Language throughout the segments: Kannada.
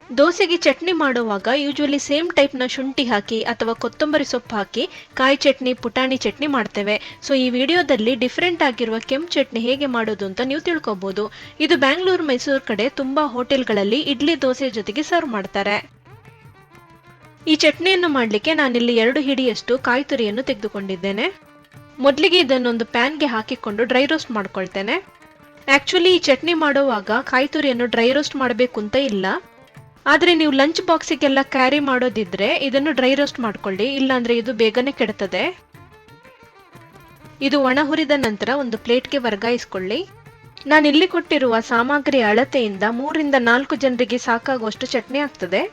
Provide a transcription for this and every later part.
ದೋಸೆಗೆ ಚಟ್ನಿ ಮಾಡುವಾಗ ಯೂಶುವಲಿ ಸೇಮ್ ಟೈಪ್ನ ಶುಂಠಿ ಹಾಕಿ ಅಥವಾ ಕೊತ್ತಂಬರಿ ಸೊಪ್ಪು ಹಾಕಿ ಕಾಯಿ ಚಟ್ನಿ ಪುಟಾಣಿ ಚಟ್ನಿ ಮಾಡ್ತೇವೆ. ಸೊ ಈ ವಿಡಿಯೋದಲ್ಲಿ ಡಿಫ್ರೆಂಟ್ ಆಗಿರುವ ಕೆಂಪು ಚಟ್ನಿ ಹೇಗೆ ಮಾಡೋದು ಅಂತ ನೀವು ತಿಳ್ಕೊಬಹುದು. ಇದು ಬ್ಯಾಂಗ್ಳೂರು ಮೈಸೂರು ಕಡೆ ತುಂಬಾ ಹೋಟೆಲ್ಗಳಲ್ಲಿ ಇಡ್ಲಿ ದೋಸೆ ಜೊತೆಗೆ ಸರ್ವ್ ಮಾಡ್ತಾರೆ. ಈ ಚಟ್ನಿಯನ್ನು ಮಾಡಲಿಕ್ಕೆ ನಾನಿಲ್ಲಿ 2 ಹಿಡಿಯಷ್ಟು ಕಾಯಿ ತುರಿಯನ್ನು ತೆಗೆದುಕೊಂಡಿದ್ದೇನೆ. ಮೊದಲಿಗೆ ಇದನ್ನೊಂದು ಪ್ಯಾನ್ಗೆ ಹಾಕಿಕೊಂಡು ಡ್ರೈ ರೋಸ್ಟ್ ಮಾಡ್ಕೊಳ್ತೇನೆ. ಆಕ್ಚುಲಿ ಈ ಚಟ್ನಿ ಮಾಡುವಾಗ ಕಾಯಿ ತುರಿಯನ್ನು ಡ್ರೈ ರೋಸ್ಟ್ ಮಾಡಬೇಕು ಅಂತ ಇಲ್ಲ, ಆದರೆ ನೀವು ಲಂಚ್ ಬಾಕ್ಸಿಗೆಲ್ಲ ಕ್ಯಾರಿ ಮಾಡೋದಿದ್ರೆ ಇದನ್ನು ಡ್ರೈ ರೋಸ್ಟ್ ಮಾಡ್ಕೊಳ್ಳಿ, ಇಲ್ಲಾಂದ್ರೆ ಇದು ಬೇಗನೆ ಕೆಡುತ್ತದೆ. ಇದು ಒಣ ಹುರಿದ ನಂತರ ಒಂದು ಪ್ಲೇಟ್ಗೆ ವರ್ಗಾಯಿಸಿಕೊಳ್ಳಿ. ನಾನಿಲ್ಲಿ ಕೊಟ್ಟಿರುವ ಸಾಮಗ್ರಿ ಅಳತೆಯಿಂದ 3 ರಿಂದ 4 ಜನರಿಗೆ ಸಾಕಾಗುವಷ್ಟು ಚಟ್ನಿ ಆಗ್ತದೆ.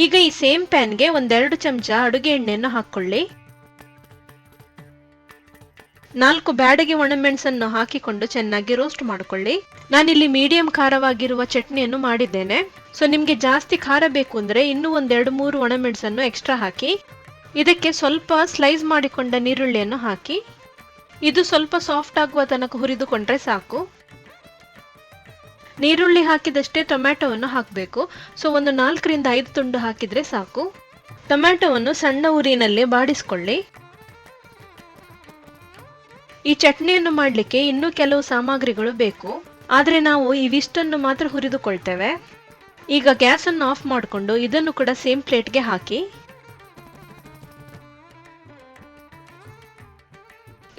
ಈಗ ಈ ಸೇಮ್ ಪ್ಯಾನ್ಗೆ 1-2 ಚಮಚ ಅಡುಗೆ ಎಣ್ಣೆಯನ್ನು ಹಾಕೊಳ್ಳಿ. 4 ಬ್ಯಾಡಗೆ ಒಣಮೆಣಸನ್ನು ಹಾಕಿಕೊಂಡು ಚೆನ್ನಾಗಿ ರೋಸ್ಟ್ ಮಾಡಿಕೊಳ್ಳಿ. ನಾನಿಲ್ಲಿ ಮೀಡಿಯಂ ಖಾರವಾಗಿರುವ ಚಟ್ನಿಯನ್ನು ಮಾಡಿದ್ದೇನೆ. ಸೊ ನಿಮಗೆ ಜಾಸ್ತಿ ಖಾರ ಬೇಕು ಅಂದ್ರೆ ಇನ್ನೂ 1-2-3 ಒಣಮೆಣಸನ್ನು ಎಕ್ಸ್ಟ್ರಾ ಹಾಕಿ. ಇದಕ್ಕೆ ಸ್ವಲ್ಪ ಸ್ಲೈಸ್ ಮಾಡಿಕೊಂಡ ನೀರುಳ್ಳಿಯನ್ನು ಹಾಕಿ. ಇದು ಸ್ವಲ್ಪ ಸಾಫ್ಟ್ ಆಗುವ ತನಕ ಹುರಿದುಕೊಂಡ್ರೆ ಸಾಕು. ನೀರುಳ್ಳಿ ಹಾಕಿದಷ್ಟೇ ಟೊಮ್ಯಾಟೊವನ್ನು ಹಾಕಬೇಕು. ಸೊ ಒಂದು 4 ರಿಂದ 5 ತುಂಡು ಹಾಕಿದ್ರೆ ಸಾಕು. ಟೊಮ್ಯಾಟೊವನ್ನು ಸಣ್ಣ ಉರಿನಲ್ಲಿ ಬಾಡಿಸಿಕೊಳ್ಳಿ. ಈ ಚಟ್ನಿಯನ್ನು ಮಾಡಲಿಕ್ಕೆ ಇನ್ನೂ ಕೆಲವು ಸಾಮಗ್ರಿಗಳು ಬೇಕು, ಆದರೆ ನಾವು ಇವಿಷ್ಟನ್ನು ಮಾತ್ರ ಹುರಿದುಕೊಳ್ತೇವೆ. ಈಗ ಗ್ಯಾಸ್ ಅನ್ನು ಆಫ್ ಮಾಡಿಕೊಂಡು ಇದನ್ನು ಕೂಡ ಸೇಮ್ ಪ್ಲೇಟ್ಗೆ ಹಾಕಿ.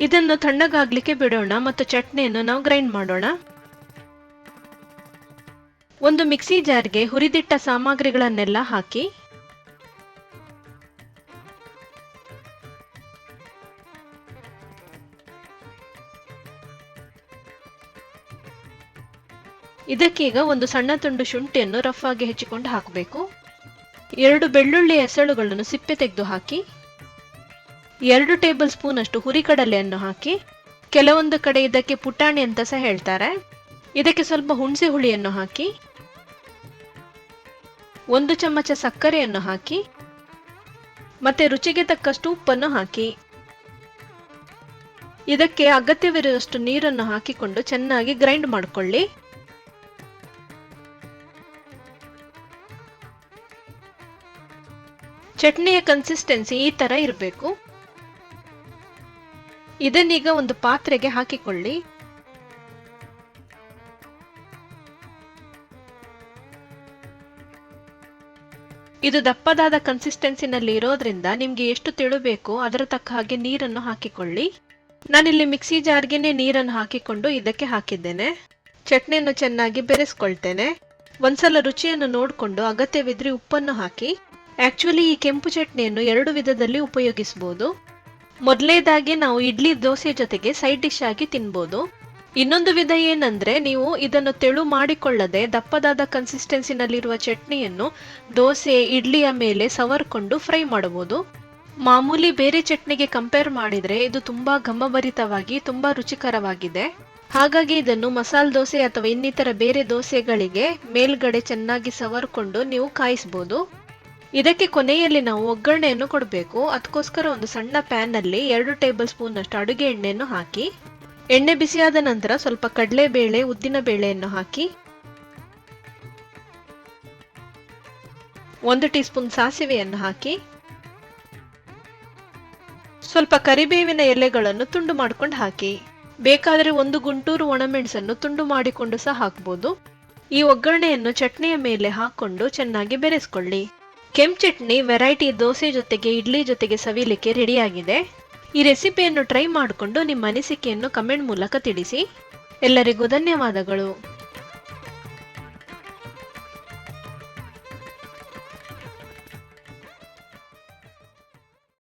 ಇದನ್ನು ತಣ್ಣಗಾಗ್ಲಿಕ್ಕೆ ಬಿಡೋಣ ಮತ್ತು ಚಟ್ನಿಯನ್ನು ನಾವು ಗ್ರೈಂಡ್ ಮಾಡೋಣ. ಒಂದು ಮಿಕ್ಸಿ ಜಾರ್ಗೆ ಹುರಿದಿಟ್ಟ ಸಾಮಗ್ರಿಗಳನ್ನೆಲ್ಲ ಹಾಕಿ. ಇದಕ್ಕೀಗ ಒಂದು ಸಣ್ಣ ತುಂಡು ಶುಂಠಿಯನ್ನು ರಫ್ ಆಗಿ ಹೆಚ್ಚಿಕೊಂಡು ಹಾಕಬೇಕು. 2 ಬೆಳ್ಳುಳ್ಳಿ ಎಸಳುಗಳನ್ನು ಸಿಪ್ಪೆ ತೆಗೆದು ಹಾಕಿ. 2 ಟೇಬಲ್ ಸ್ಪೂನ್ ಅಷ್ಟು ಹುರಿಕಡಲೆಯನ್ನು ಹಾಕಿ. ಕೆಲವೊಂದು ಕಡೆ ಇದಕ್ಕೆ ಪುಟಾಣಿ ಅಂತ ಸಹ ಹೇಳ್ತಾರೆ. ಇದಕ್ಕೆ ಸ್ವಲ್ಪ ಹುಣಸೆ ಹುಳಿಯನ್ನು ಹಾಕಿ. 1 ಚಮಚ ಸಕ್ಕರೆಯನ್ನು ಹಾಕಿ. ಮತ್ತೆ ರುಚಿಗೆ ತಕ್ಕಷ್ಟು ಉಪ್ಪನ್ನು ಹಾಕಿ. ಇದಕ್ಕೆ ಅಗತ್ಯವಿರುವಷ್ಟು ನೀರನ್ನು ಹಾಕಿಕೊಂಡು ಚೆನ್ನಾಗಿ ಗ್ರೈಂಡ್ ಮಾಡಿಕೊಳ್ಳಿ. ಚಟ್ನಿಯ ಕನ್ಸಿಸ್ಟೆನ್ಸಿ ಈ ತರ ಇರಬೇಕು. ಇದನ್ನೀಗ ಒಂದು ಪಾತ್ರೆಗೆ ಹಾಕಿಕೊಳ್ಳಿ. ಇದು ದಪ್ಪದಾದ ಕನ್ಸಿಸ್ಟೆನ್ಸಿನಲ್ಲಿ ಇರೋದ್ರಿಂದ ನಿಮ್ಗೆ ಎಷ್ಟು ತೆಳು ಬೇಕೋ ಅದರ ತಕ್ಕ ಹಾಗೆ ನೀರನ್ನು ಹಾಕಿಕೊಳ್ಳಿ. ನಾನಿಲ್ಲಿ ಮಿಕ್ಸಿ ಜಾರ್ಗೆನೆ ನೀರನ್ನು ಹಾಕಿಕೊಂಡು ಇದಕ್ಕೆ ಹಾಕಿದ್ದೇನೆ. ಚಟ್ನಿಯನ್ನು ಚೆನ್ನಾಗಿ ಬೆರೆಸ್ಕೊಳ್ತೇನೆ. ಒಂದ್ಸಲ ರುಚಿಯನ್ನು ನೋಡಿಕೊಂಡು ಅಗತ್ಯವಿದ್ರೆ ಉಪ್ಪನ್ನು ಹಾಕಿ. ಆಕ್ಚುಲಿ ಈ ಕೆಂಪು ಚಟ್ನಿಯನ್ನು 2 ವಿಧದಲ್ಲಿ ಉಪಯೋಗಿಸಬಹುದು. ಮೊದಲನೇದಾಗಿ ನಾವು ಇಡ್ಲಿ ದೋಸೆ ಜೊತೆಗೆ ಸೈಡ್ ಡಿಶ್ ಆಗಿ ತಿನ್ಬೋದು. ಇನ್ನೊಂದು ವಿಧ ಏನಂದ್ರೆ ನೀವು ಇದನ್ನು ತೆಳು ಮಾಡಿಕೊಳ್ಳದೆ ದಪ್ಪದಾದ ಕನ್ಸಿಸ್ಟೆನ್ಸಿನಲ್ಲಿರುವ ಚಟ್ನಿಯನ್ನು ದೋಸೆ ಇಡ್ಲಿಯ ಮೇಲೆ ಸವರ್ಕೊಂಡು ಫ್ರೈ ಮಾಡಬಹುದು. ಮಾಮೂಲಿ ಬೇರೆ ಚಟ್ನಿಗೆ ಕಂಪೇರ್ ಮಾಡಿದ್ರೆ ಇದು ತುಂಬಾ ಘಮಭರಿತವಾಗಿ ತುಂಬಾ ರುಚಿಕರವಾಗಿದೆ. ಹಾಗಾಗಿ ಇದನ್ನು ಮಸಾಲೆ ದೋಸೆ ಅಥವಾ ಇನ್ನಿತರ ಬೇರೆ ದೋಸೆಗಳಿಗೆ ಮೇಲ್ಗಡೆ ಚೆನ್ನಾಗಿ ಸವರ್ಕೊಂಡು ನೀವು ಕಾಯಿಸಬಹುದು. ಇದಕ್ಕೆ ಕೊನೆಯಲ್ಲಿ ನಾವು ಒಗ್ಗರಣೆಯನ್ನು ಕೊಡಬೇಕು. ಅದಕ್ಕೋಸ್ಕರ ಒಂದು ಸಣ್ಣ ಪ್ಯಾನ್ ನಲ್ಲಿ 2 ಟೇಬಲ್ ಸ್ಪೂನ್ ಅಷ್ಟು ಅಡುಗೆ ಎಣ್ಣೆಯನ್ನು ಹಾಕಿ. ಎಣ್ಣೆ ಬಿಸಿಯಾದ ನಂತರ ಸ್ವಲ್ಪ ಕಡಲೆಬೇಳೆ ಉದ್ದಿನ ಬೇಳೆಯನ್ನು ಹಾಕಿ. 1 ಟೀ ಸ್ಪೂನ್ ಸಾಸಿವೆಯನ್ನು ಹಾಕಿ. ಸ್ವಲ್ಪ ಕರಿಬೇವಿನ ಎಲೆಗಳನ್ನು ತುಂಡು ಮಾಡ್ಕೊಂಡು ಹಾಕಿ. ಬೇಕಾದರೆ 1 ಗುಂಟೂರು ಒಣಮೆಣಸನ್ನು ತುಂಡು ಮಾಡಿಕೊಂಡು ಸಹ ಹಾಕಬಹುದು. ಈ ಒಗ್ಗರಣೆಯನ್ನು ಚಟ್ನಿಯ ಮೇಲೆ ಹಾಕೊಂಡು ಚೆನ್ನಾಗಿ ಬೆರೆಸ್ಕೊಳ್ಳಿ. ಕೆಂಪು ಚಟ್ನಿ ವೆರೈಟಿ ದೋಸೆ ಜೊತೆಗೆ ಇಡ್ಲಿ ಜೊತೆಗೆ ಸವಿಲಿಕ್ಕೆ ರೆಡಿಯಾಗಿದೆ. ಈ ರೆಸಿಪಿಯನ್ನು ಟ್ರೈ ಮಾಡಿಕೊಂಡು ನಿಮ್ಮ ಅನಿಸಿಕೆಯನ್ನು ಕಮೆಂಟ್ ಮೂಲಕ ತಿಳಿಸಿ. ಎಲ್ಲರಿಗೂ ಧನ್ಯವಾದಗಳು.